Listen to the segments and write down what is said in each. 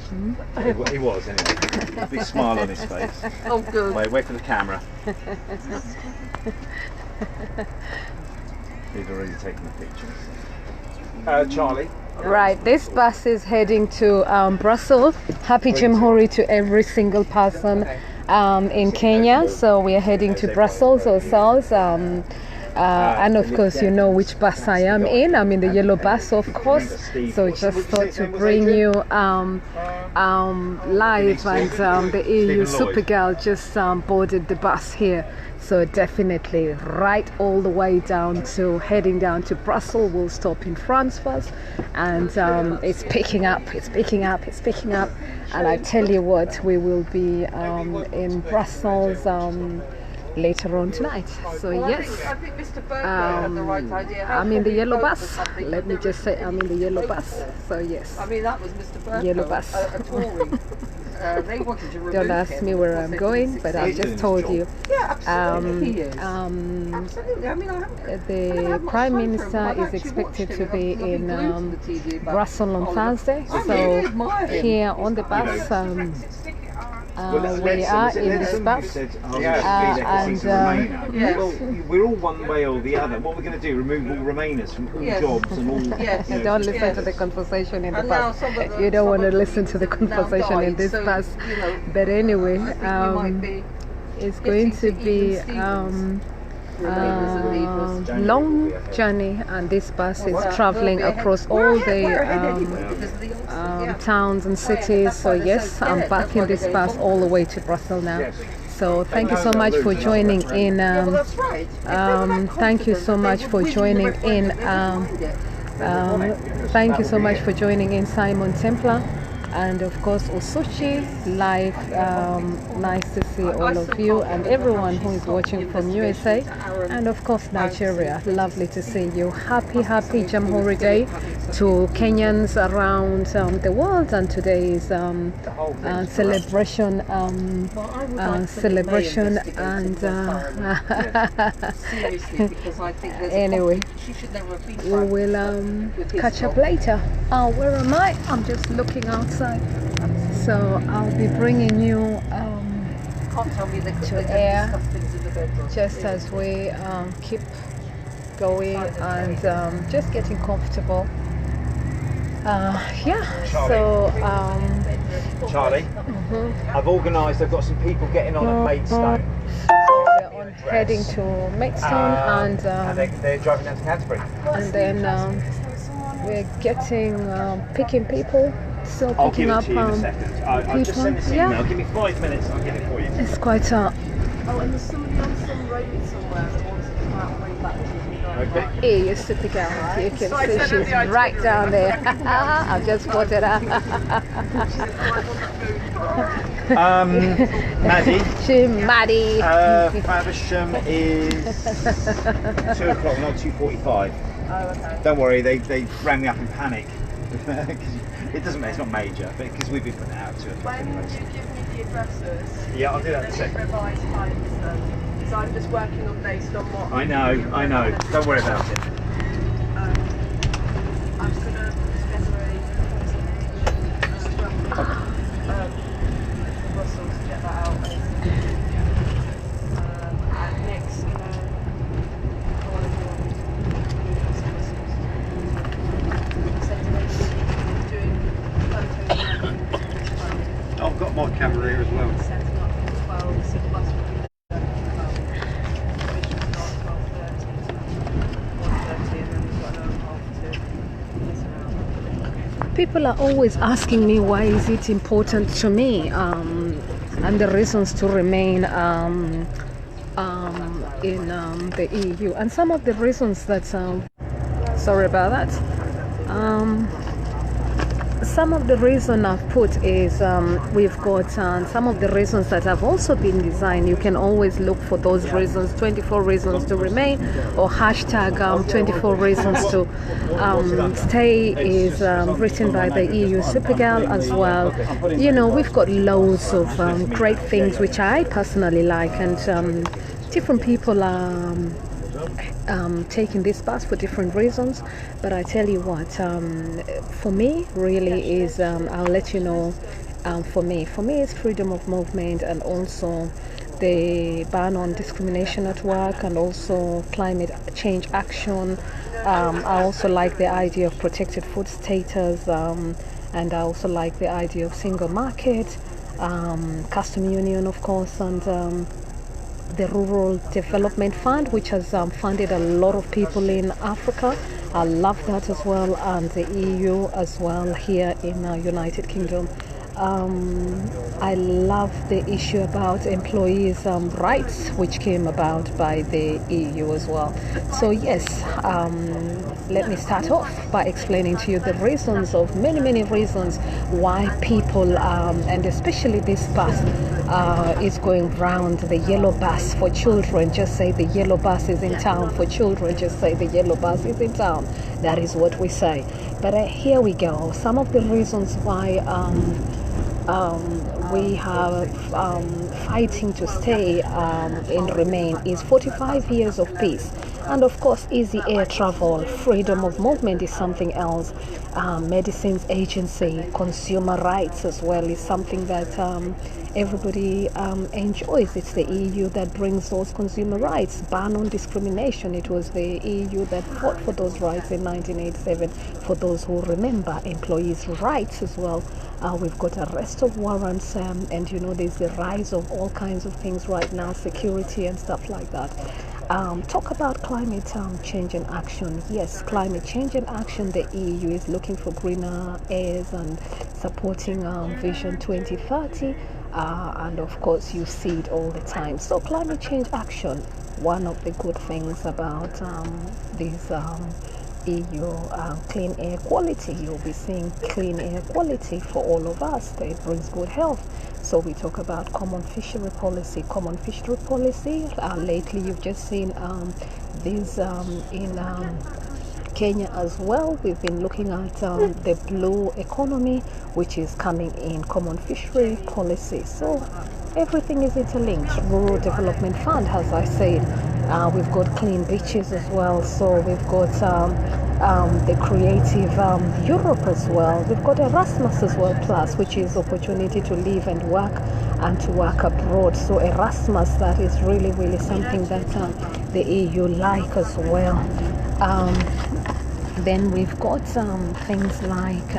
He was anyway. A big smile on his face. Oh, good. Wait for the camera. He's already taken the pictures. Charlie. Right, this bus is heading to Brussels. Happy Jamhuri to every single person in Kenya. So we are heading to Brussels ourselves. And of course, you know which bus I am in. I'm in the yellow bus, of course. So just thought to bring you live. And the EU Supergirl just boarded the bus here. So definitely right all the way down to heading down to Brussels. We'll stop in France first, and it's picking up. And I tell you what, we will be in Brussels later on tonight. So yes, I'm in the yellow bus. Let me just say I'm in the yellow bus. So yes, I mean, that was Mr. Burke, yellow bus. They wanted to remove Don't ask me where I'm going, but I've just told you. Yeah, absolutely. He is. Absolutely. I mean, the Prime Minister is expected to be in Brussels on Thursday. So here on the bus, we are in this bus, and well, we're all one way or the other. What we're going to do? Remove all Remainers from all jobs and all. You don't listen to the conversation in the bus. You don't want to listen to the conversation in this bus. But anyway, it's going to be long journey, and this bus is traveling across all the towns and cities. So yes, I'm back in this bus all the way to Brussels now. So thank you so much for joining in. Thank you so much for joining in. Thank you so much for joining in, Simon Templar. And of course Usuchi live. Nice to see all of you and everyone who is watching from USA, and of course Nigeria. Lovely to see you. Happy Jamhuri Day to Kenyans around the world, and today is celebration and anyway, we will catch up later. Where am I? I'm just looking outside. So I'll be bringing you to air just as we keep going and just getting comfortable. Charlie, I've organised. I've got some people getting on at Maidstone. We're on heading to Maidstone, and they're driving down to Canterbury. And then we're getting picking people. Still I'll give picking it up to you in a second. I'll just send this email. Give me 5 minutes. I'll get it for you. It's quite Oh, and there's somebody on some road somewhere that wants to come out way back to Okay. Hey, you're super girl. You can see she's right down there. I've just spotted her. Maddie. She's Maddie. Faversham is 2 o'clock, not 2:45. Oh, okay. Don't worry, they rang me up in panic. It doesn't matter, it's not major, but because we've been putting it out at 2 o'clock When anyway. you give me the addresses, Yeah, I'll do that in a then second. revise times then, because I'm just working on based on what. I know. Don't worry about it. I'm just going to reserve Brussels to get that out. And next, I've got my camera here as well. setting up for 12, so the bus will be there at 12. Originally not 12:30 to 1:30, and then we've got another half to around. People are always asking me why is it important to me, and the reasons to remain in the EU, and some of the reasons that sorry about that. Some of the reason I've put is we've got some of the reasons that have also been designed. You can always look for those reasons, 24 reasons to remain, or hashtag 24 reasons to stay is written by the EU Supergirl as well. You know, we've got loads of great things which I personally like, and different people are taking this bus for different reasons. But I tell you what, for me really is I'll let you know For me, it's freedom of movement, and also the ban on discrimination at work, and also climate change action. I also like the idea of protected food status, and I also like the idea of single market, custom union, of course, and the Rural Development Fund, which has funded a lot of people in Africa. I love that as well, and the EU as well here in United Kingdom. I love the issue about employees' rights, which came about by the EU as well. So yes, let me start off by explaining to you the reasons of many reasons why people, and especially this bus, is going round, the yellow bus for children. Just say the yellow bus is in town for children. Just say the yellow bus is in town. That is what we say. But here we go. Some of the reasons why we have fighting to stay and remain is 45 years of peace, and of course easy air travel, freedom of movement is something else, medicines agency, consumer rights as well is something that everybody enjoys. It's the EU that brings those consumer rights. Ban on discrimination, it was the EU that fought for those rights in 1987, for those who remember. Employees' rights as well. We've got arrest of warrants, and you know there's the rise of all kinds of things right now, security and stuff like that. Talk about climate change and action. Yes, climate change and action. The EU is looking for greener airs and supporting Vision 2030. And of course you see it all the time. So climate change action, one of the good things about these EU clean air quality, you'll be seeing clean air quality for all of us. It brings good health. So we talk about common fishery policy. Lately you've just seen these in Kenya as well. We've been looking at the blue economy, which is coming in common fishery policy. So everything is interlinked. Rural Development Fund, as I said. We've got clean beaches as well. So we've got the creative Europe as well. We've got Erasmus as well, plus, which is opportunity to live and work and to work abroad. So Erasmus, that is really something that the EU like as well. Then we've got things like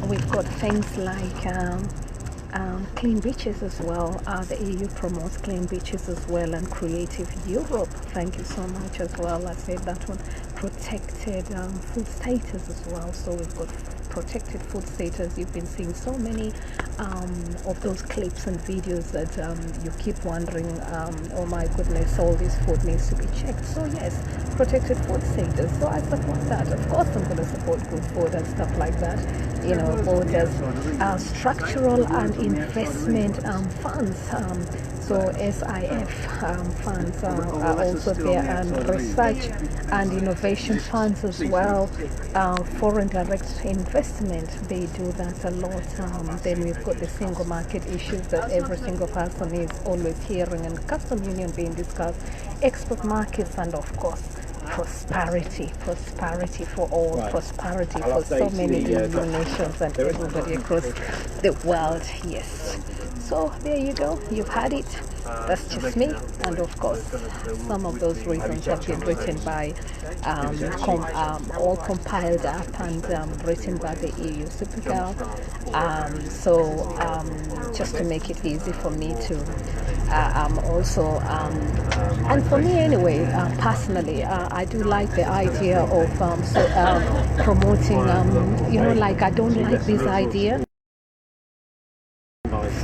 we've got things like clean beaches as well. The EU promotes clean beaches as well, and creative Europe. Thank you so much as well. I said that one. Protected food status as well. So we've got protected food status. You've been seeing so many of those clips and videos that you keep wondering, oh my goodness, all this food needs to be checked. So yes, protected food status. So I support that. Of course I'm going to support good food and stuff like that. You know, borders, structural and investment funds. So SIF funds are also there, and research and innovation funds as well. Foreign direct investment, they do that a lot. Then we've got the single market issues that every single person is always hearing, and custom union being discussed, export markets, and of course prosperity for all, prosperity for so many EU nations and everybody across the world. Yes. So there you go, you've had it. That's just me, and of course some of those reasons have been written by all compiled up and written by the EU Supergirl. Just to make it easy for me to also and for me anyway, personally, I do like the idea of promoting you know, like I don't like this idea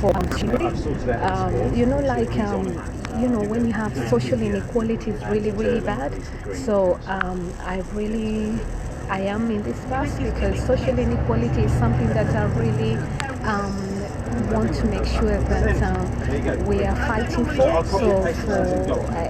for you know, like you know, when you have social inequality is really bad. So I am in this class because social inequality is something that I really want to make sure that we are fighting for. So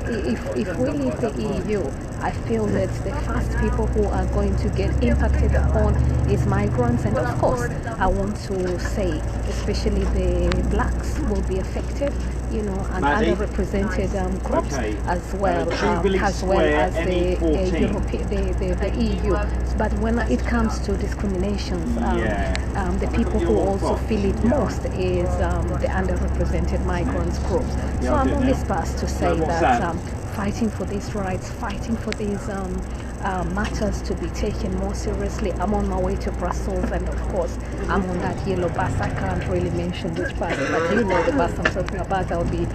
if we leave the EU, I feel that the first people who are going to get impacted upon is migrants, and of course I want to say especially the blacks will be affected, you know, and Maddie? underrepresented groups Okay. as well Jubilee as Square, the NE14. European, the EU. But when it comes to discriminations, the people who also feel it most is the underrepresented migrants groups. So I'm on this bus to say that fighting for these rights, fighting for these matters to be taken more seriously. I'm on my way to Brussels, and of course I'm on that yellow bus. I can't really mention which bus, but you know the bus I'm talking about. I'll be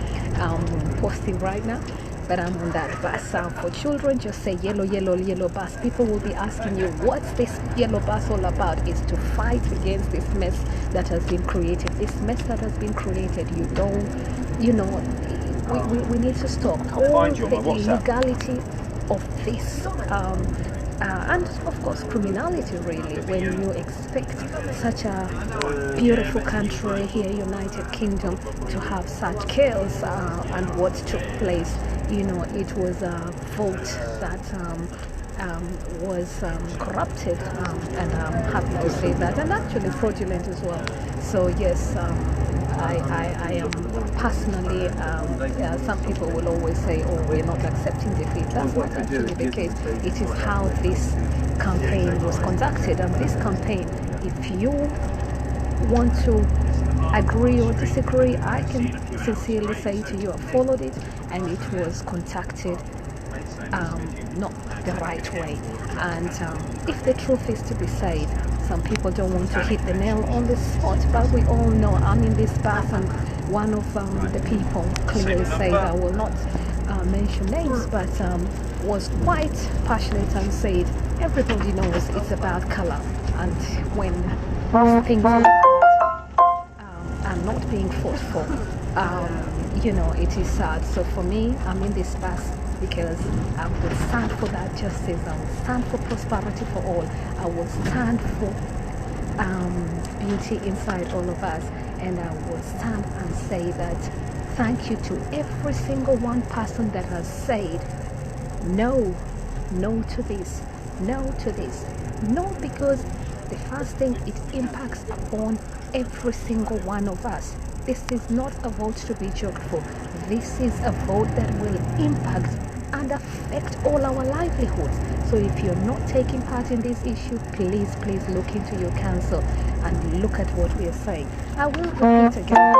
posting right now. But I'm on that bus. For children, just say yellow, yellow, yellow bus. People will be asking you, what's this yellow bus all about? It's to fight against this mess that has been created. This mess that has been created, you know, we need to stop all the illegality of this. And of course criminality, really, when you expect such a beautiful country here, United Kingdom, to have such chaos. And what took place, you know, it was a vote that was corrupted, and I'm happy to say that, and actually fraudulent as well. So yes, I am personally, some people will always say, oh, we're not accepting defeat. That's not actually the case. It is how this campaign was conducted. And this campaign, if you want to agree or disagree, I can sincerely say to you, I followed it, and it was conducted not the right way. And if the truth is to be said, some people don't want to hit the nail on the spot, but we all know. I'm in this bus, and one of the people clearly said, I will not mention names, but was quite passionate and said, everybody knows it's about color, and when things are not being fought for, you know, it is sad. So for me, I'm in this bus because I will stand for that justice. I will stand for prosperity for all. I will stand for beauty inside all of us, and I will stand and say that thank you to every single one person that has said no to this, no to this, no, because the first thing, it impacts upon every single one of us. This is not a vote to be joked for. This is a vote that will impact and affect all our livelihoods. So if you're not taking part in this issue, please look into your council and look at what we are saying. I will repeat again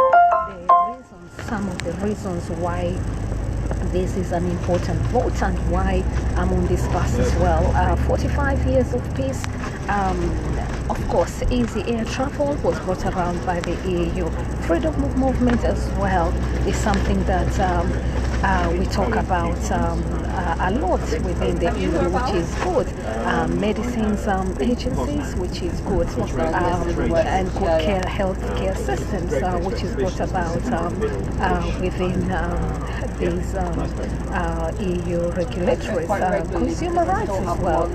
some of the reasons why this is an important vote and why I'm on this bus as well. 45 years of peace. Of course, easy air travel was brought around by the EU. Freedom of movement as well is something that we talk about a lot within the EU, which is good. Medicines agencies, which is good, and good care, health care systems, which is brought about within these EU regulatories. Consumer rights as well.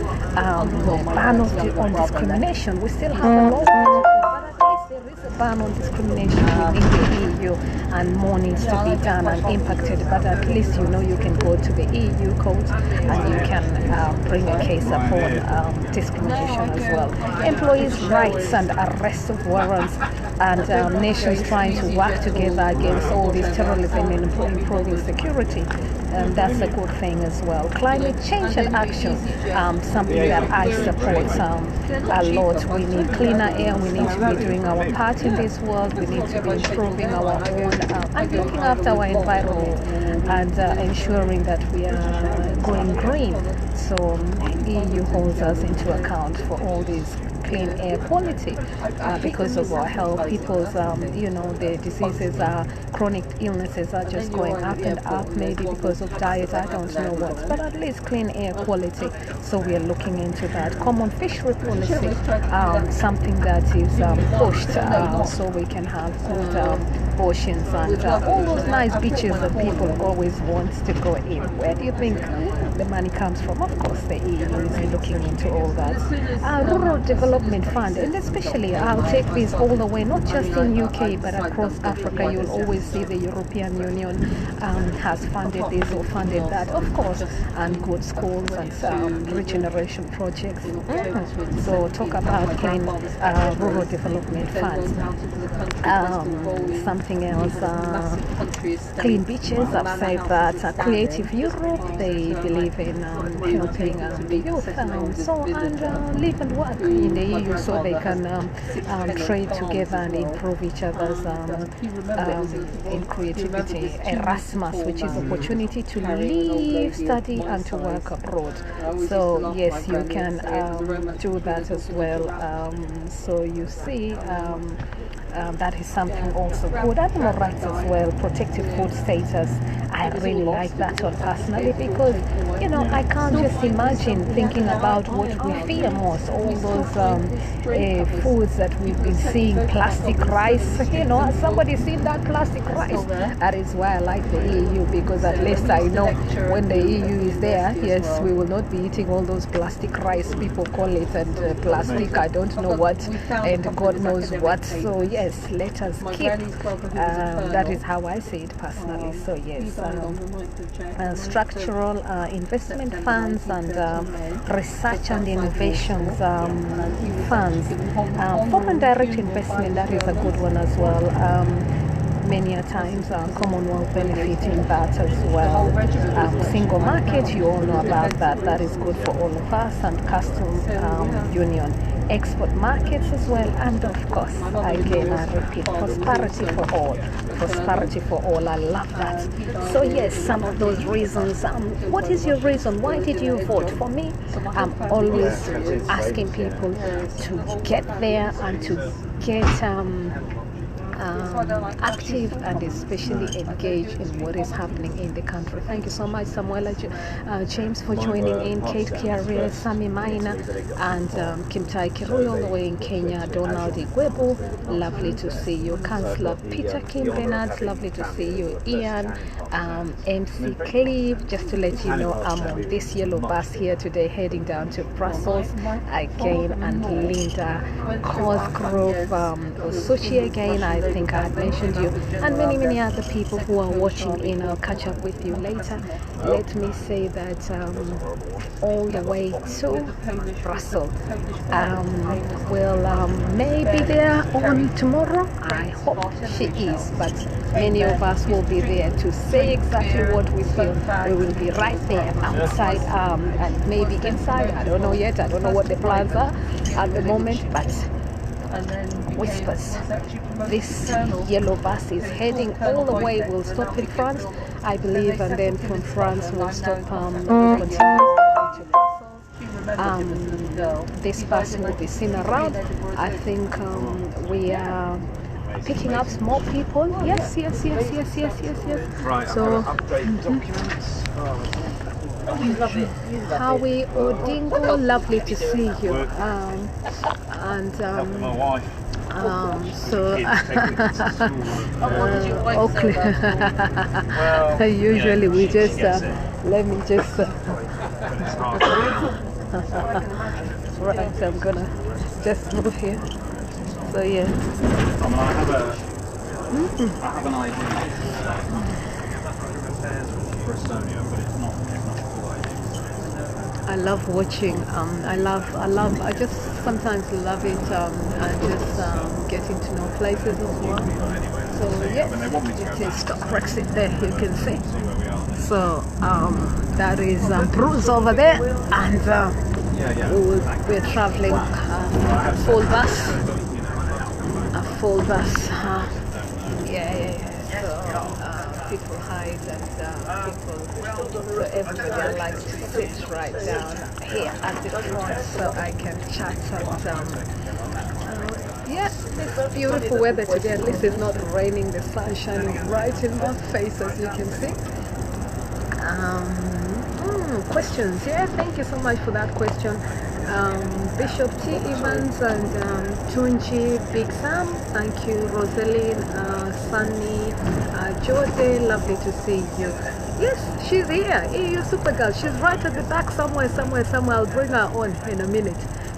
Ban on discrimination. We still have a lot to do, but at least there is a ban on discrimination within the EU, and more needs to be done and impacted. But at least you know you can go to the EU court and you can bring a case upon discrimination as well. Employees' rights and arrest of warrants, and nations trying to work together against all this terrorism and improving security. That's a good thing as well. Climate change and action, something that I support a lot. We need cleaner air. We need to be doing our part in this world. We need to be improving our own and looking after our environment and ensuring that we are going green. So EU holds us into account for all these clean air quality because of our health. People's, you know, the diseases, chronic illnesses are just going up and up, maybe because of diet, I don't know what, but at least clean air quality. So we are looking into that. Common fishery policy, something that is pushed so we can have good oceans and all those nice beaches that people always want to go in. Where do you think the money comes from. Of course, the EU is looking into all that. Rural Development Fund, and especially I'll take this all the way, not just in UK but across Africa. You'll always see the European Union has funded this or funded that, of course, and good schools and regeneration projects. So talk about clean rural development funds. Something else, clean beaches. I've said that. Creative Europe, they believe in helping the youth and live and work in the EU so they can trade together and improve each other's in creativity. Erasmus, which is opportunity to live, study and to work abroad. So yes, you can do that as well. So you see, that is something also good. Animal rights as well, protected food status. I really like that one personally because, you know, I can't just imagine thinking about what we fear most, all those foods that we've been seeing, plastic rice. You know, has somebody seen that plastic rice? That is why I like the EU, because at least I know when the EU is there, yes, we will not be eating all those plastic rice people call it, and plastic, I don't know what, and God knows what. So yes, let us keep, that is how I see it personally. So yes, structural investment funds and research and innovations funds. Foreign direct investment, that is a good one as well. Many a times Commonwealth benefiting that as well. Single market, you all know about that. That is good for all of us, and customs union. Export markets as well, and of course, again I repeat, prosperity for all. Prosperity for all, I love that. So yes, some of those reasons. What is your reason? Why did you vote? For me, I'm always asking people to get there and to get active and especially engaged in what is happening in the country. Thank you so much, Samuela James, for joining in, Kate Kiaria, Sami Maina, and Kimtai Kirui all the way in Kenya, Donald Igwebu, lovely to see you, Councillor Peter Kim Bernard, lovely to see you, Ian, MC Cleve, just to let you know, I'm on this yellow bus here today heading down to Brussels again, and Linda Cosgrove, Osuchi again, I think I mentioned you, and many other people who are watching in. I'll catch up with you later. Let me say that all the way to Brussels. Maybe they're on tomorrow. I hope she is, but many of us will be there to say exactly what we feel. We will be right there outside and maybe inside. I don't know yet. I don't know what the plans are at the moment, but whispers. This yellow bus is heading all the way. We'll stop in France, I believe, and then from France we'll stop this bus will be seen around. I think we are picking up small people. Yes. Right, so documents. Howie Odingo, lovely to see you. My wife. Okay. Usually we just let me just right, I'm gonna just move here. So yeah. I have an idea for Estonia, but it's not full idea. I love watching. I just sometimes love it, and just getting to know places as well. So yes, it is stop Brexit there. You can see. So that is Bruce over there, and we're traveling a full bus. So people hide and people. So everybody likes to sit right down here at the front, so I can chat and yes, it's beautiful weather today. At least it's not raining. The sun shining right in my face, as you can see. Questions? Yeah, thank you so much for that question. Bishop T. Evans and Tunji Big Sam, thank you. Rosaline, Sunny, Jode, lovely to see you. Yes, she's here. EU Supergirl. She's right at the back somewhere. I'll bring her on in a minute.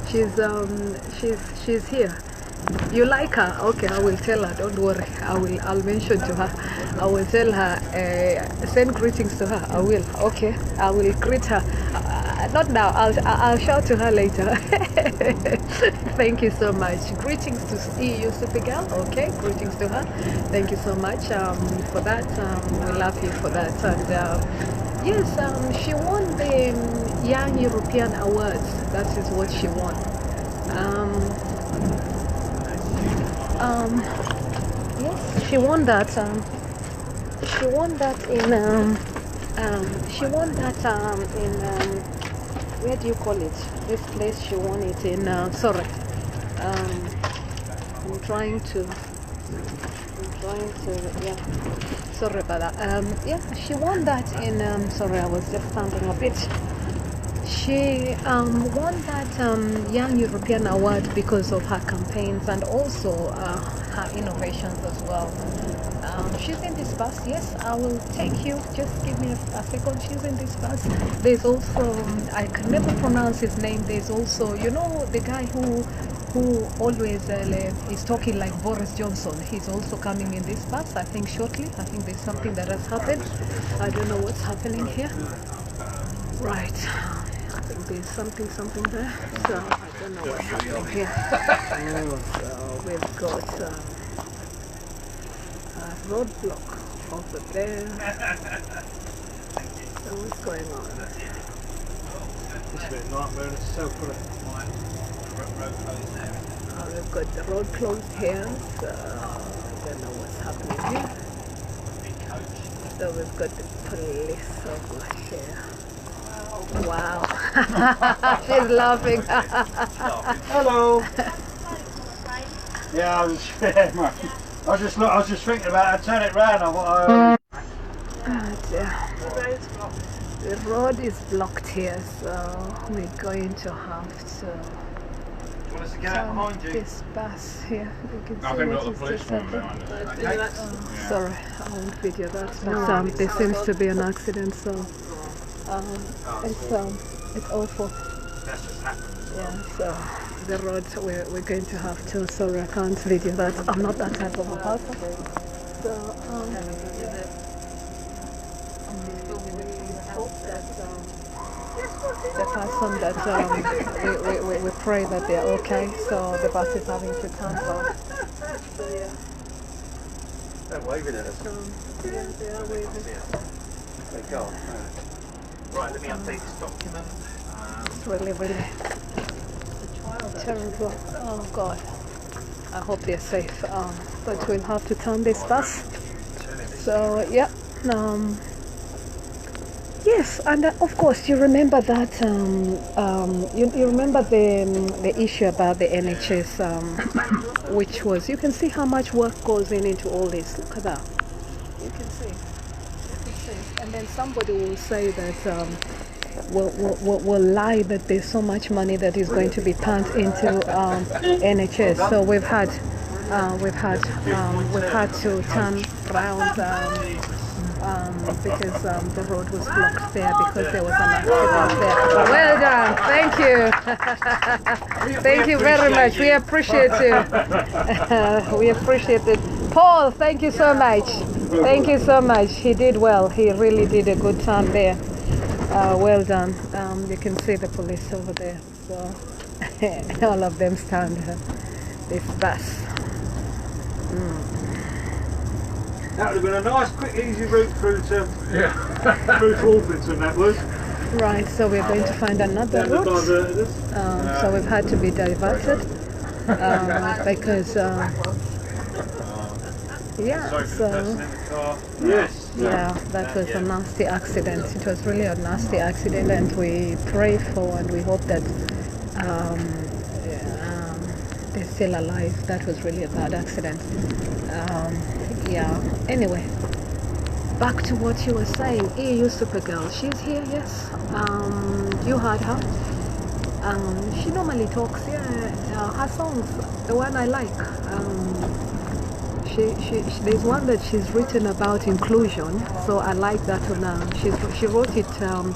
She's here. You like her? Okay, I will tell her. Don't worry. I'll mention to her. I will tell her. Send greetings to her. I will. Okay, I will greet her. Not now. I'll shout to her later. Thank you so much. Greetings to EU Supergirl. Okay, greetings to her. Thank you so much for that. We love you for that. And yes, she won the Young European Awards. That is what she won. Yes, she won that. She won that in. She won that in. Where do you call it? This place she won it in. Sorry. I'm trying to. Yeah. Sorry about that. Yeah, she won that in. Sorry, I was just standing a bit. She won that Young European Award because of her campaigns and also her innovations as well. She's in this bus. Yes, I will take you. Just give me a second. She's in this bus. There's also, I can never pronounce his name. There's also, you know, the guy who always is talking like Boris Johnson. He's also coming in this bus, I think shortly. I think there's something that has happened. I don't know what's happening here. Right. I think there's something there. So I don't know what's happening here. So we've got a roadblock over there. So what's going on? It's a bit of nightmare. It's so full of road closed there. We've got the road closed here. So I don't know what's happening here. So we've got the police over here. Wow. She's laughing. Hello. Yeah, I was just thinking about it. Turn it round. I thought, the road is blocked here, so we're going to have to want us to get out behind you? this bus here. You can see I think we've what got the is police this one happening. behind us. Okay. Sorry, I won't video that. But there seems to be an accident, so it's awful. That's just happened. Yeah, so the road we're going to have to. Sorry, I can't video that. I'm not that type of a person. So hope that the person that we pray that they're okay. So the bus is having to turn back. So yeah. They're waving at us. Yeah, they are waving. They go. Right, let me update this document. It's really terrible. Oh God. I hope they're safe. But we'll have to turn this bus. So yeah. Yes, and of course you remember that. You remember the issue about the NHS, which was, you can see how much work goes into all this. Look at that. You can see. And then somebody will say that will lie that there's so much money that is going to be pumped into NHS. So we've had to turn around because the road was blocked there because there was an accident there. Well done, thank you. Thank you very much. We appreciate you. We appreciate it. Paul, thank you so much. Thank you so much. He did well. He really did a good turn there. Well done. You can see the police over there. So all of them stand this bus. That would have been a nice, quick, easy route through to Orpington, that was. Right, so we're going to find another route. So we've had to be diverted because that was a nasty accident. It was really a nasty accident, and we pray for and we hope that they're still alive. That was really a bad accident. Anyway, back to what you were saying. EU Supergirl, she's here. Yes, you heard her. She normally talks. Her songs, the one I like. there's one that she's written about inclusion, so I like that one. She wrote it on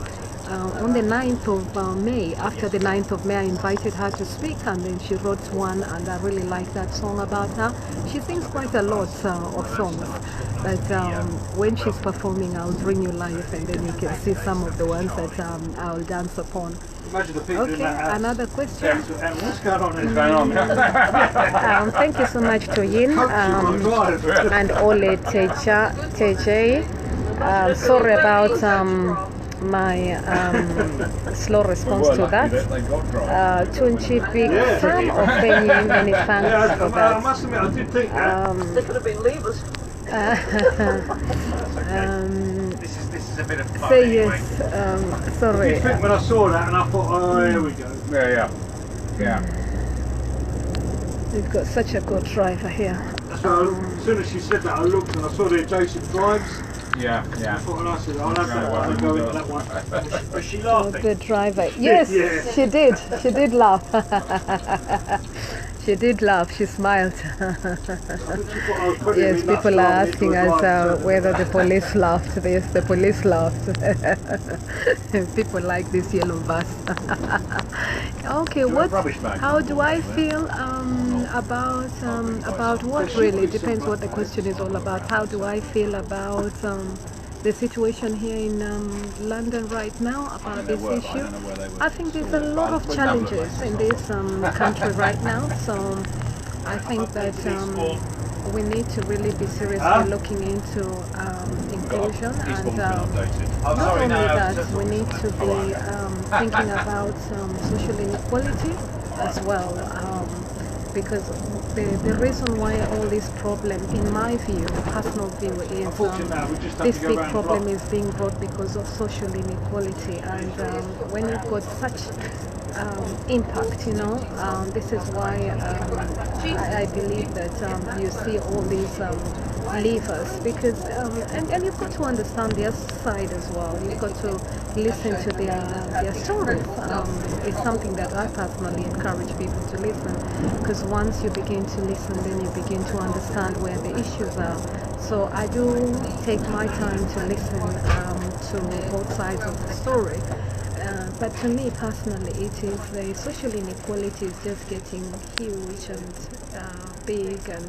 the 9th of May. After the 9th of May, I invited her to speak, and then she wrote one, and I really like that song about her. She sings quite a lot of songs, but when she's performing, I'll bring you live, and then you can see some of the ones that I'll dance upon. Imagine the people in Okay, that house. another question. What's going on? What's going on? Thank you so much to Yin and Ole Teje. Sorry about my slow response to that. Tunchi Big Sam of Benny, many thanks for I that. must admit, I did think that. They could have been levers. This is a bit of fun Say anyway. yes. I Sorry. did think when I saw that, and I thought, oh, here we go. Yeah. We've got such a good driver here. That's why as soon as she said that, I looked and I saw the adjacent drives. Yeah. I thought, and I said, I'll have that one and go into that one. Was she laughing? Good driver. Yes, Yeah. she did. She did laugh. She did laugh. She smiled. Yes, people are asking us whether the police laughed. Yes, the police laughed. People like this yellow bus. Okay, how do I feel about what really? Depends what the question is all about. How do I feel about the situation here in London right now about this issue? I think there's a lot of challenges in this country right now, so I think that we need to really be seriously looking into inclusion, and not only that, we need to be thinking about social inequality as well, because the reason why all this problem, in my view, personal view, is this big problem is being brought because of social inequality, and when you've got such impact, this is why I believe that you see all these levers, because and you've got to understand their side as well. You've got to listen to their stories. It's something that I personally encourage people to listen, because once you begin to listen, then you begin to understand where the issues are. So I do take my time to listen to both sides of the story. But to me personally, it is the social inequality is just getting huge and big, and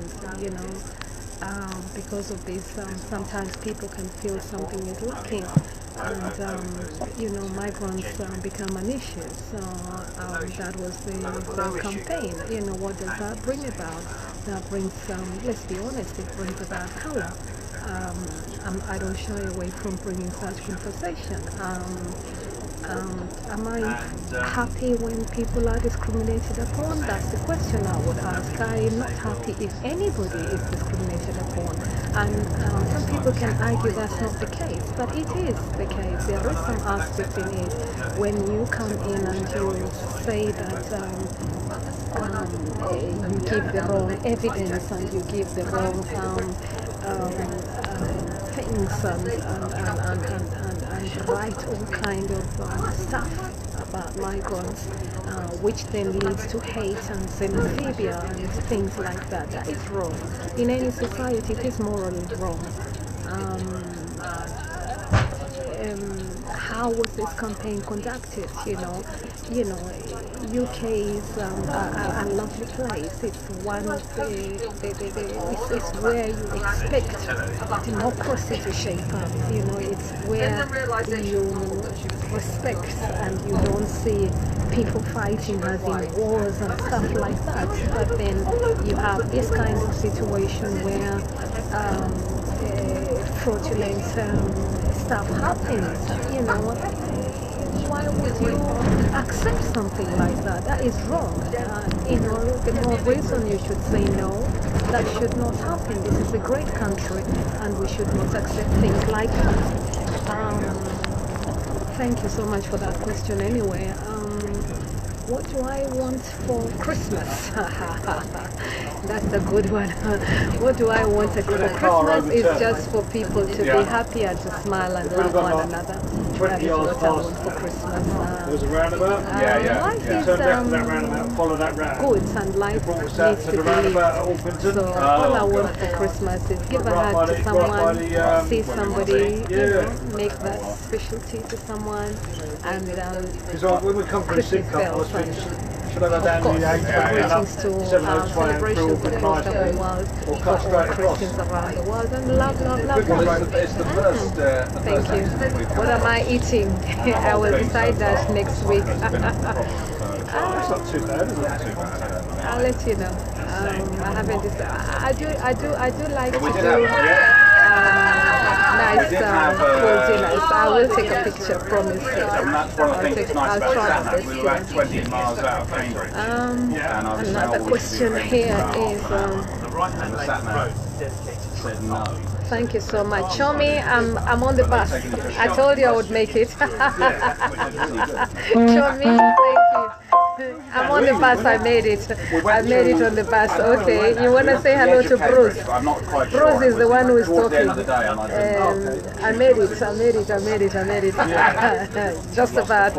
because of this, sometimes people can feel something is lacking, and migrants become an issue. So that was the campaign. What does that bring about? That brings, let's be honest, it brings about colour. I don't shy away from bringing such conversation. Am I happy when people are discriminated upon? That's the question I would ask. I am not happy if anybody is discriminated upon. And some people can argue that's not the case, but it is the case. There is some aspect in it when you come in and you say that you give the wrong evidence and you give the wrong things and write all kind of stuff about migrants, which then leads to hate and xenophobia and things like that. That is wrong. In any society, it is morally wrong. How was this campaign conducted? UK is a lovely place. It's one of it's where you expect democracy to shape up. It's where you respect and you don't see people fighting as in wars and stuff like that. But then you have this kind of situation where fraudulent stuff happens. Why would you accept something like that? That is wrong. The more reason you should say no, that should not happen. This is a great country and we should not accept things like that. Thank you so much for that question anyway. What do I want for Christmas? That's a good one. What do I want for Christmas? Is just for people to be happy and to smile and love one another. That is yards what I want past. for Christmas. There was a roundabout. Life is Turn left to that roundabout and follow that route. good, and life It brought us needs out to to be the lived. roundabout at Orpington. So all I want for Christmas is give a Right by hug to the- someone, right by the, see somebody, yeah. you know, make that specialty to someone, and Because when we come from Christmas Sidcup, I was bells thinking, should I go of down course, the A20 greetings to celebrations across the whole world or for cut all straight across? Christians around the world, and love, love, love. Well, it's the first. Thank you. What am I eating? I will decide that next week. It's not too bad, is it? I'll let you know. I haven't decided. I do like to We did do nice did have, full dinners. I will take a picture, promise you. And that's one of the things that's nice I'll about try my Sandhurst. best We to were about 20 miles out of Cambridge. And I was saying, Another oh, we should question be here arranging is. The right-hand lane sat of the nav road dedicated to said no. Thank you so much. Chomi, I'm on the bus. I told you I would make it. Chomi, thank you. I'm on the bus, I made it. I made it on the bus. Okay, you want to say hello to Bruce? I'm not quite sure. Bruce is the one who is Towards the talking. end of the day, and I said, I made it. Just about.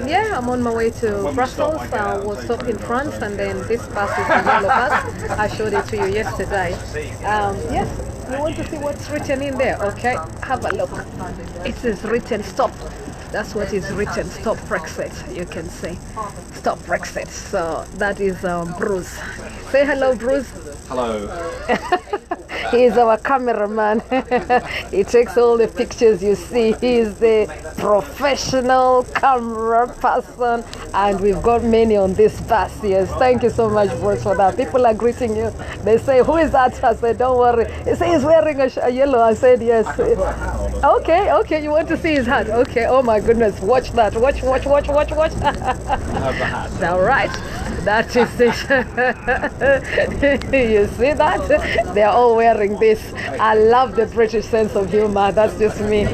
Yeah, I'm on my way to Brussels. I was up in France, and then this bus is the yellow bus. I showed it to you yesterday. Yes, you want to see what's written in there? Okay, have a look. It says written stop. That's what is written. Stop Brexit. You can see. Stop Brexit. So that is Bruce. Say hello, Bruce. hello. He is our cameraman. He takes all the pictures you see. He is the professional camera person, and we've got many on this bus. Yes, thank you so much, Bruce, for that. People are greeting you. They say, "Who is that?" I said, "Don't worry." He says he's wearing a yellow. I said, "Yes." Okay. You want to see his hat? Okay. Oh my goodness, watch that. Watch. All right. That is it. You see that? They're all wearing this. I love the British sense of humor. That's just me.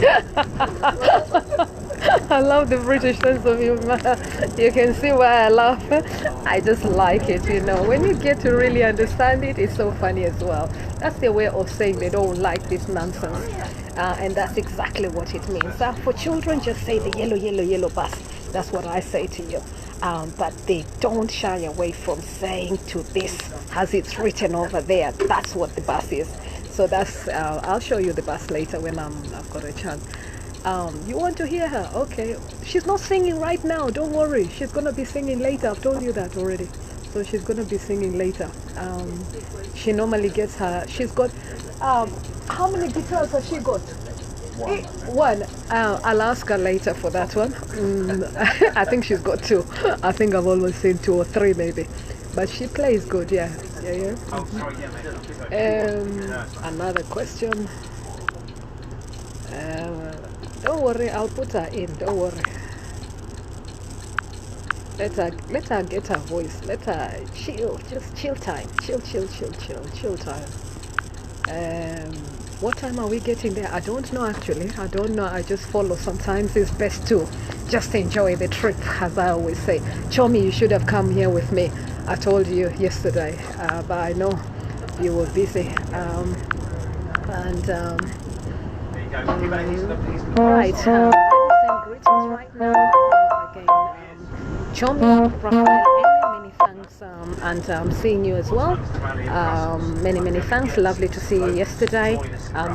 I love the British sense of humor. You can see why I laugh. I just like it, you know. When you get to really understand it, it's so funny as well. That's their way of saying they don't like this nonsense. And that's exactly what it means. For children, just say the yellow bus. That's what I say to you. But they don't shy away from saying to this, as it's written over there. That's what the bus is. So that's. I'll show you the bus later when I've got a chance. You want to hear her? Okay. She's not singing right now. Don't worry. She's gonna be singing later. I've told you that already. So she's gonna be singing later. She normally gets her. She's got. How many guitars has she got? One. I'll ask her later for that one. I think she's got two. I think I've always seen 2 or 3 maybe. But she plays good, yeah. Another question. Don't worry, I'll put her in. Don't worry. Let her get her voice. Let her chill. Just chill time. Chill time. What time are we getting there? I don't know actually. I don't know. I just follow. Sometimes it's best to just enjoy the trip, as I always say. Chomi, you should have come here with me. I told you yesterday, but I know you were busy. Right. Let me send greetings right now. Again, Chomi, Raphael, many thanks, and seeing you as well. Many thanks. Lovely to see you yesterday.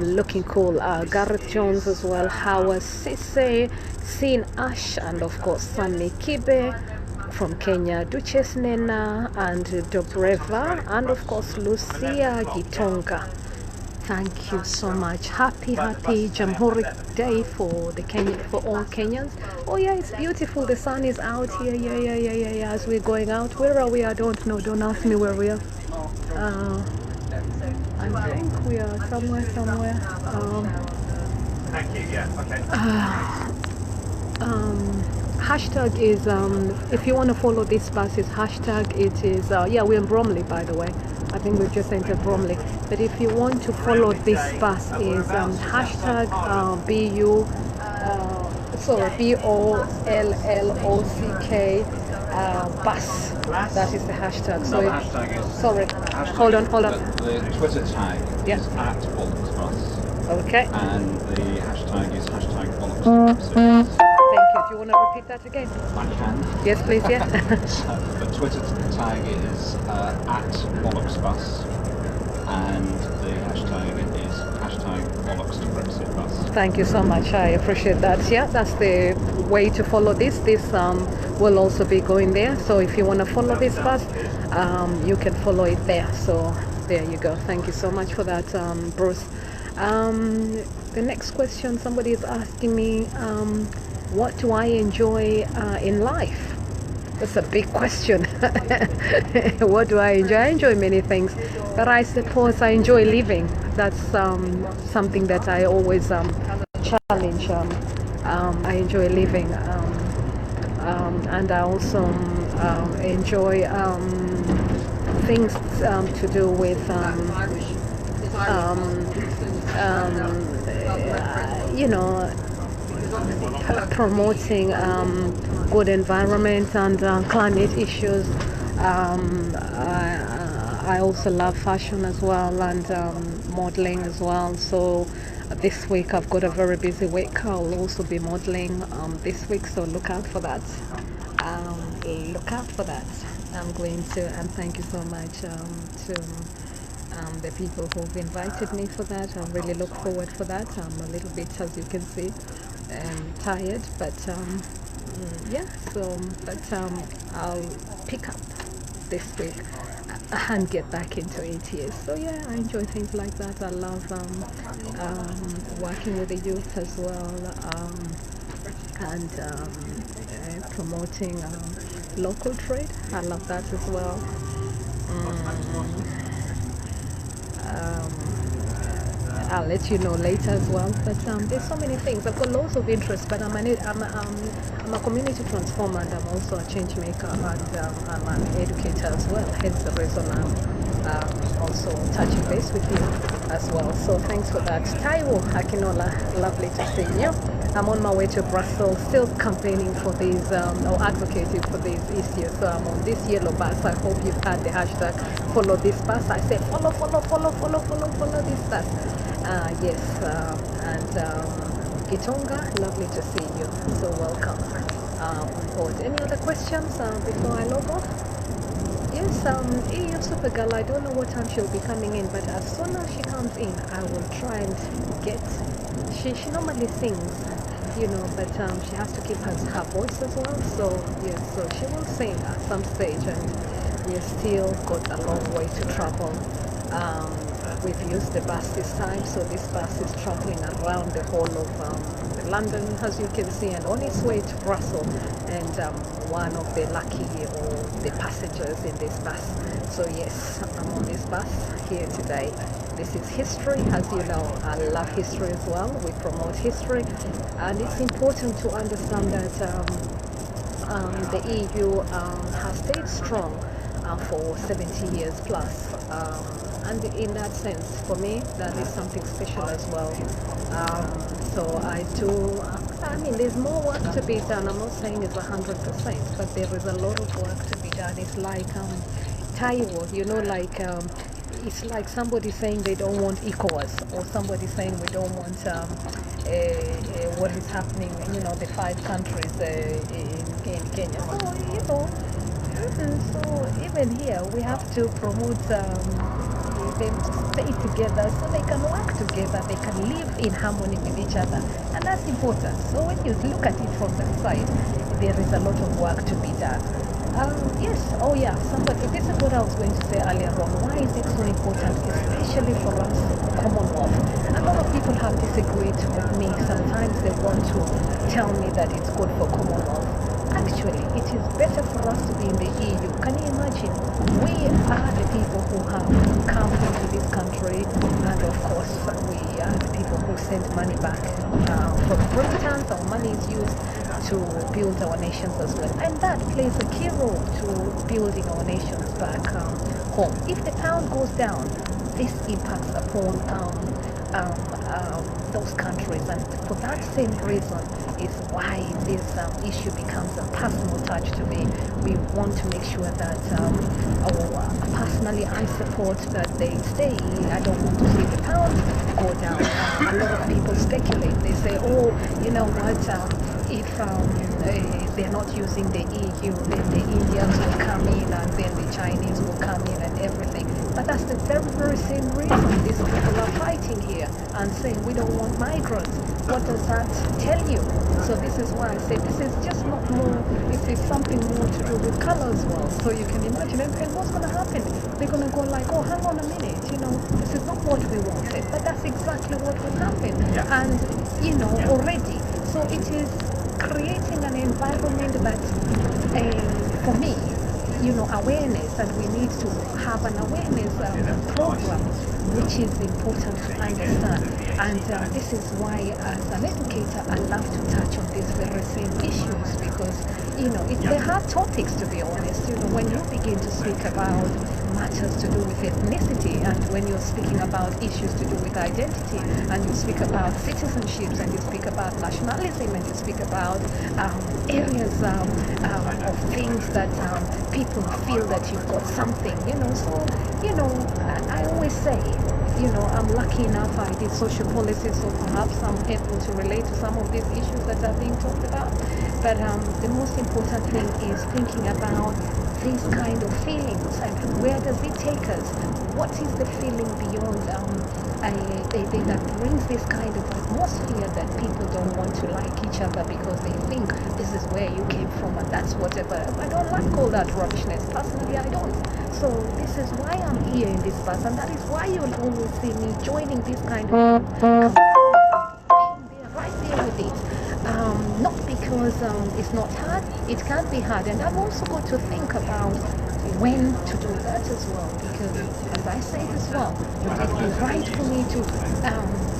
Looking cool. Gareth Jones as well. Howard Sisse, Sin Ash, and of course Sammy Kibe from Kenya, Duchess Nena and Dobreva, and of course Lucia Gitonga. Thank you so much. Happy Jamhuri Day for all Kenyans. Oh yeah, it's beautiful. The sun is out here. Yeah. As we're going out, where are we? I don't know. Don't ask me where we are. I think we are somewhere. Thank you. Yeah. Okay. Hashtag is if you want to follow this bus, is hashtag. It is we're in Bromley, by the way. I think we've just entered Bromley. But if you want to follow this bus, is hashtag BOLLOCK bus. That is the hashtag. So No, the hashtag is. sorry. Hashtag Hold on. The Twitter tag is @BollocksBus. Okay. And the hashtag is hashtag bollocks. Thank you. Do you want to repeat that again? I can. Yes, please. Yeah. So the Twitter tag is at bollocksbus, and the hashtag is hashtag bollocks to Brexit bus. Thank you so much. I appreciate that. Yeah, that's the way to follow this. This will also be going there. So if you want to follow this bus, you can follow it there. So there you go. Thank you so much for that, Bruce. The next question, somebody is asking me, what do I enjoy in life? That's a big question. What do I enjoy? I enjoy many things, but I suppose I enjoy living. That's something that I always challenge. I enjoy living, and I also enjoy things to do with you know, promoting good environment and climate issues. I also love fashion as well, and modeling as well. So this week I've got a very busy week. I'll also be modeling this week, so look out for that. Look out for that. I'm going to, and thank you so much to the people who've invited me for that. I really look forward for that. I'm a little bit, as you can see, tired, but yeah, so but I'll pick up this week and get back into it. Yes, so yeah, I enjoy things like that. I love working with the youth as well, and promoting local trade. I love that as well. I'll let you know later as well. But there's so many things. I've got loads of interest, but I'm a community transformer, and I'm also a change maker, and I'm an educator as well. Hence the reason I'm also touching base with you as well. So thanks for that. Taiwo Akinola, lovely to see you. I'm on my way to Brussels, still campaigning for these, or advocating for these issues. So I'm on this yellow bus. I hope you've had the hashtag follow this bus. I said follow this bus. Yes, and Gitonga, lovely to see you. So welcome on board. Any other questions before I log off? Yes, EU Supergirl, I don't know what time she'll be coming in, but as soon as she comes in, I will try and get, she normally sings, you know, but she has to keep her voice as well, so yes, so she will sing at some stage, and we've still got a long way to travel. We've used the bus this time, so this bus is traveling around the whole of London, as you can see, and on its way to Brussels, and one of the lucky or the passengers in this bus. So yes, I'm on this bus here today. This is history. As you know, I love history as well. We promote history, and it's important to understand that the EU has stayed strong for 70 years plus. And in that sense, for me, that is something special as well. So I do, I mean, there's more work to be done. I'm not saying it's 100%, but there is a lot of work to be done. It's like Taiwo, you know, like it's like somebody saying they don't want ECOWAS, or somebody saying we don't want what is happening, you know, the 5 countries in Kenya. So, you know, so even here we have to promote them to stay together so they can work together, they can live in harmony with each other, and that's important. So when you look at it from that side, there is a lot of work to be done. Yes, oh yeah, somebody, this is what I was going to say earlier on. Why is it so important, especially for us, Commonwealth? A lot of people have disagreed with me. Sometimes they want to tell me that it's good for Commonwealth. Actually, it is better for us to be in the EU. Can you imagine? We are the people who have come into this country, and of course, we are the people who send money back from Britain. Our money is used to build our nations as well, and that plays a key role to building our nations back home. If the pound goes down, this impacts upon those countries. And for that same reason is why this issue becomes a personal touch to me. We want to make sure that, personally, I support that they stay. I don't want to see the pound go down. A lot of people speculate. They say, oh, you know what, if they're not using the EU, then the Indians will come in and then the Chinese will come in and everything. But that's the very, very same reason these people are fighting here and saying we don't want migrants. What does that tell you? So this is why I say this is just not more, this is something more to do with color as well. So you can imagine, and what's going to happen? They're going to go like, oh, hang on a minute, you know, this is not what we wanted. But that's exactly what will happen. Yeah. And, you know, already. So it is creating an environment that, for me, you know, awareness, and we need to have an awareness program, which is important to understand. And this is why, as an educator, I love to touch on these very same issues, because, you know, they're hard topics, to be honest. You know, when you begin to speak about matters to do with ethnicity, and when you're speaking about issues to do with identity, and you speak about citizenships, and you speak about nationalism, and you speak about areas of things that people feel that you've got something, you know. So, you know, I always say, you know, I'm lucky enough I did social policy, so perhaps I'm able to relate to some of these issues that are being talked about. But the most important thing is thinking about these kind of feelings and where does it take us? What is the feeling beyond that brings this kind of atmosphere that people don't want to like each other because they think this is where you came from and that's whatever. I don't like all that rubbishness. Personally, I don't. So this is why I'm here in this bus, and that is why you'll always see me joining this kind of being there, right there with it. Not because it's not hard, it can be hard, and I've also got to think about when to do that as well, because as I say as well, would it be right for me to,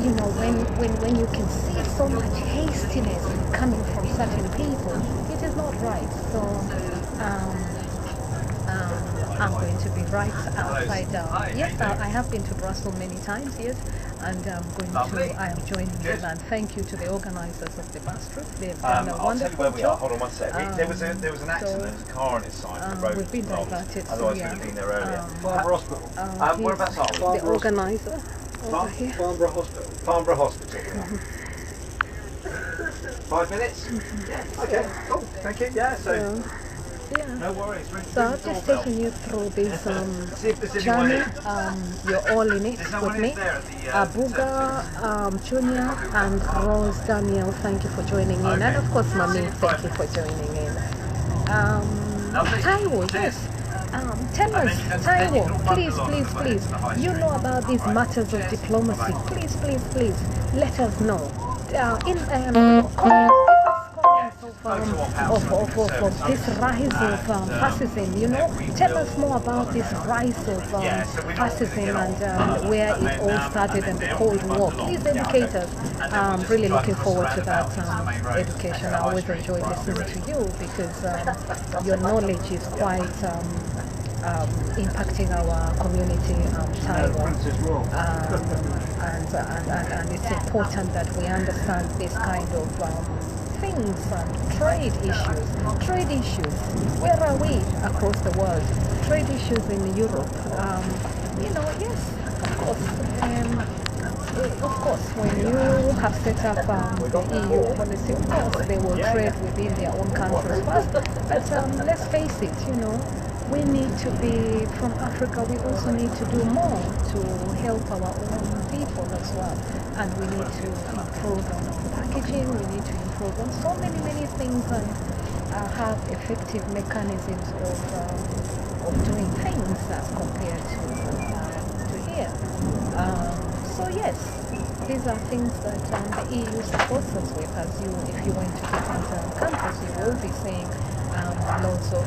you know, when you can see so much hastiness coming from certain people, it is not right. So I'm going to be right outside. Yes, I have been to Brussels many times, yes, and I am joining you, and thank you to the organisers of the bus trip. They've done a wonderful job. Hold on one sec. There was an accident, there was a car on its side. The road we've been diverted. Otherwise we'd have been there earlier. Farnborough Hospital. Whereabouts are we? The organiser. Farnborough Hospital. Farnborough Hospital. 5 minutes? Yeah. Okay, cool. Thank you. Yeah, so yeah. No worries. So I've just taken you through this journey. You're all in it with me. Abuga, Chunya, and Rose Daniel, thank you for joining in. And of course, Mami, thank you for joining in. Taiwo, yes. Tell us, Taiwo, please, you know about these matters of diplomacy. Please, let us know. Of this rise of fascism, you know, tell us more about this rise of fascism and where it all started in the Cold War. Please educate us. I'm really looking forward to that education. I always enjoy listening to you because your knowledge is quite impacting our community, Taiwan, and it's important that we understand this kind of things and trade issues. Where are we across the world? Trade issues in Europe. You know, yes, of course, when you have set up the EU policy, of course, they will trade within their own countries first. But let's face it, you know, we need to be, from Africa, we also need to do more to help our own people as well. And we need to improve on packaging, we need to improve on so many things and have effective mechanisms of doing things as compared to here. So yes, these are things that the EU supports us with. If you went to different countries, you will be seeing loads of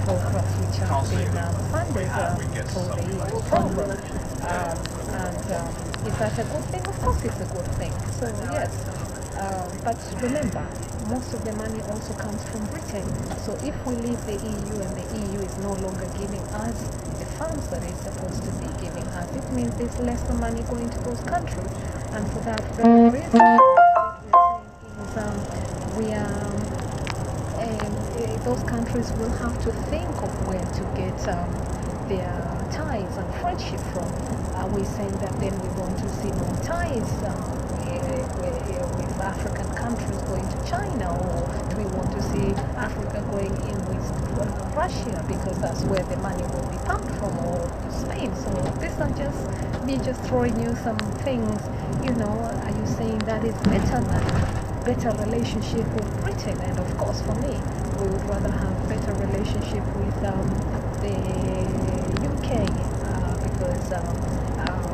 programs which have been funded for the EU program. And is that a good thing? Of course it's a good thing. So yes, But remember, most of the money also comes from Britain. So if we leave the EU and the EU is no longer giving us the funds that it's supposed to be giving us, it means there's less money going to those countries. And for that very reason, what we're saying is we are those countries will have to think of where to get their ties and friendship from. Are we saying that then we want to see more ties with African countries going to China, or do we want to see Africa going in with Russia because that's where the money will be pumped from, or Spain? So these are just me just throwing you some things. Are you saying that is better relationship with Britain? And of course, for me, we would rather have better relationship with the UK because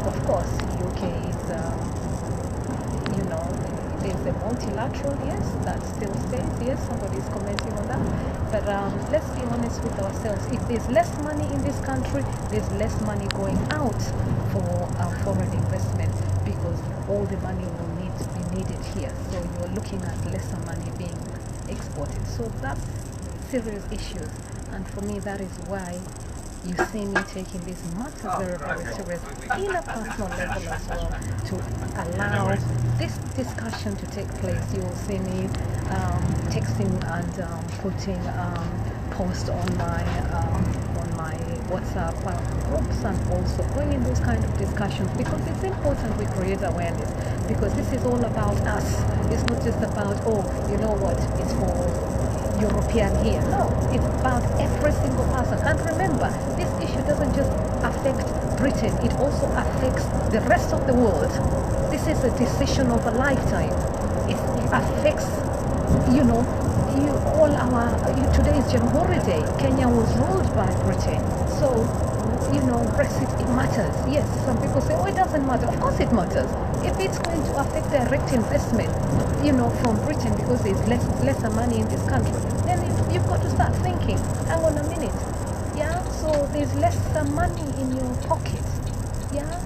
of course UK is there's a multilateral, yes, that still stays, yes, somebody's commenting on that, but let's be honest with ourselves. If there's less money in this country, there's less money going out for foreign investment, because all the money will need to be needed here. So you're looking at lesser money being exported. So that's serious issues, and for me that is why you see me taking this matter very, very serious in a personal level as well, to allow this discussion to take place. You will see me texting and putting posts on my WhatsApp groups, and also going in those kind of discussions, because it's important we create awareness, because this is all about us. It's not just about, oh, you know what, it's for European here. No, it's about every single person. And remember, this issue doesn't just affect Britain, it also affects the rest of the world. This is a decision of a lifetime. It affects, today is Jamhuri Day. Kenya was ruled by Britain. So, Brexit, it matters. Yes, some people say, oh, it doesn't matter. Of course it matters. If it's going to affect direct investment, from Britain, because there's lesser money in this country, then you've got to start thinking, hang on a minute, yeah, so there's lesser money in your pocket, yeah.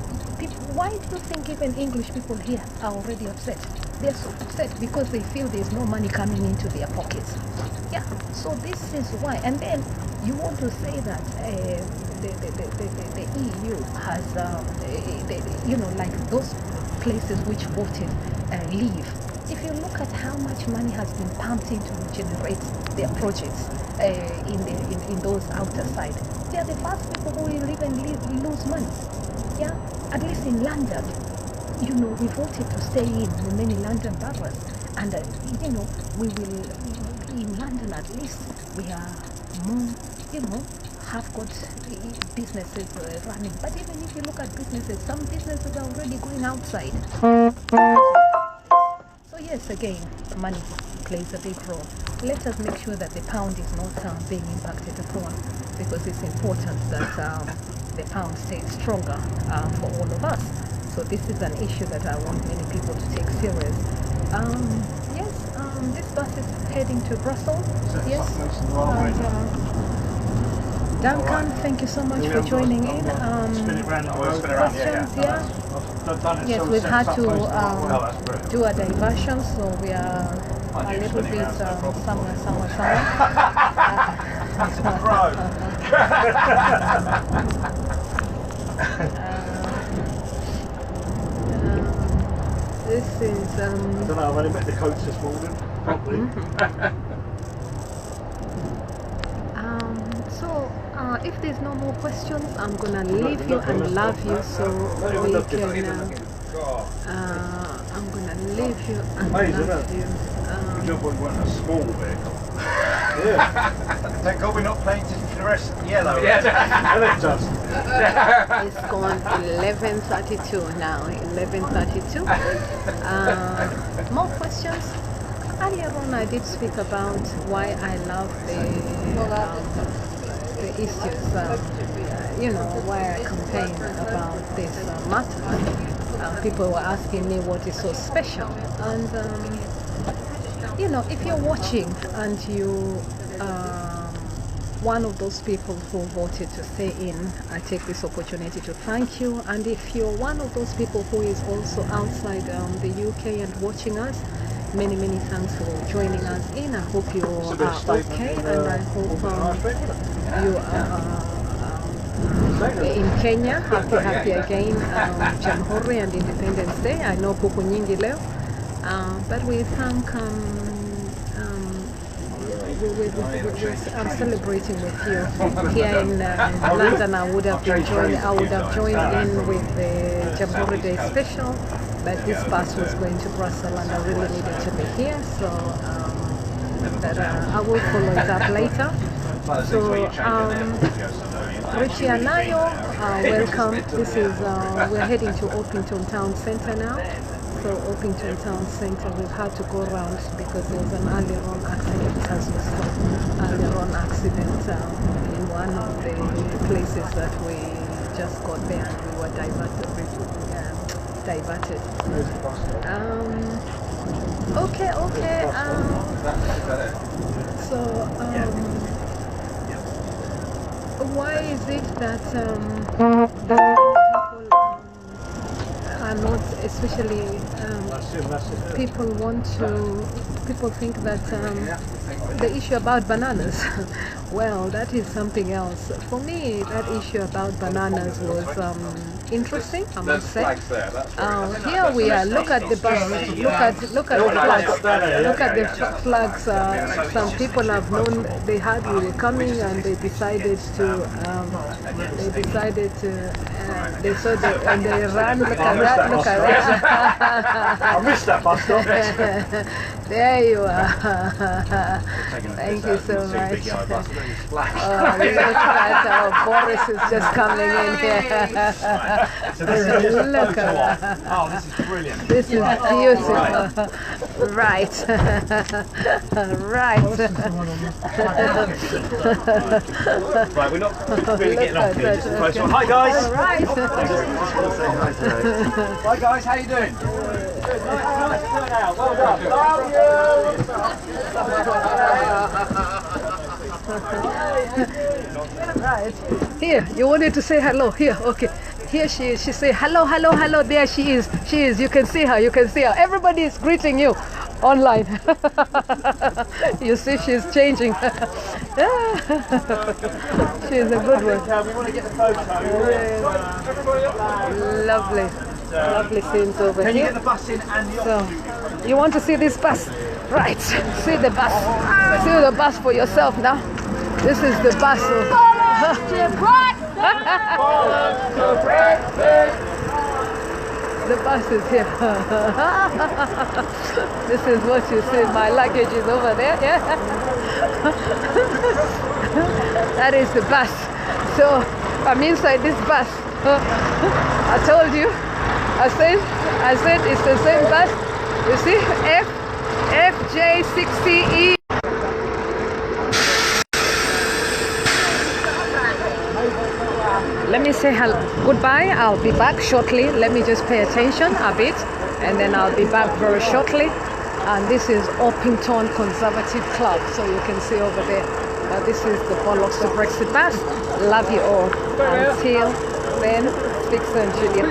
Why do you think even English people here are already upset? They're so upset because they feel there's no money coming into their pockets, yeah. So this is why. And then you want to say that the EU has, like those places which voted leave. If you look at how much money has been pumped in to generate their projects in those outer side, they are the first people who will even lose money. Yeah, at least in London, we voted to stay in many London boroughs, and we will in London at least we are more, have got businesses running. But even if you look at businesses, some businesses are already going outside. So yes, again, money plays a big role. Let us make sure that the pound is not being impacted upon, because it's important that the pound stays stronger for all of us. So this is an issue that I want many people to take serious. Yes, this bus is heading to Brussels. Yes. Duncan, thank you so much for joining in. Questions, yeah? Yes, we've had to do a diversion, so we are a little bit somewhere. This is I don't know, I've only met the coach this morning, probably. If there's no more questions, I'm gonna leave you and love you, so we can. I'm gonna leave you and love you. Good job we weren't a small vehicle. Yeah. Thank God we're not painted fluorescent yellow. It's gone 11:32 now. 11:32. More questions? Earlier on, I did speak about why I love the issues. Why I campaign about this matter. People were asking me what is so special, and if you're watching and you one of those people who voted to stay in, I take this opportunity to thank you. And if you're one of those people who is also outside the UK and watching us, Many thanks for joining us in. I hope you are okay, and I hope you are in Kenya. Happy again, Jamhuri and Independence Day. I know huku nyingi leo, but we thank I'm celebrating with you here in London. I would have joined in with the Jamhuri Day special, but this bus was going to Brussels and I really needed to be here, so but I will follow it up later. So Richie Anayo, welcome. This is we're heading to Orpington Town Centre now. So Orpington Town Centre, we've had to go around because there was an earlier on accident, as you saw, earlier on accident in one of the places that we just got there and we were diverted. Okay. So why is it that are not, especially people think that the issue about bananas, well, that is something else. For me, that issue about bananas was interesting, I must say. Here we are, look at the bus, look at the flags, some people have known we were coming and they decided to, they saw that and they ran, look at that. I missed that bus stop. There you are. Thank you so much. Oh, look at Boris is just coming in here. Look at that. Oh, this is brilliant. This is beautiful. Right. Right. Right, we're not really getting off here. Just a close one. Hi guys. Right. Hi guys, how you doing? Well done. Right. Here, you wanted to say hello. Here, okay. Here she is. She say hello. There she is. You can see her. Everybody is greeting you online. You see, she's changing. She's a good one. We want to get the photo. Lovely scenes over Can you here. get the bus in and the So, you want to see this bus? Right. See the bus. See the bus for yourself now. This is the bus. The bus is here. This is what you see. My luggage is over there. Yeah. That is the bus. So I'm inside this bus. I told you. I said it's the same bus. You see, FJ60E. Let me say goodbye. I'll be back shortly. Let me just pay attention a bit, and then I'll be back very shortly. And this is Orpington Conservative Club, so you can see over there. But this is the Bollocks to Brexit bus. Love you all. Until then, speak soon, Juliet.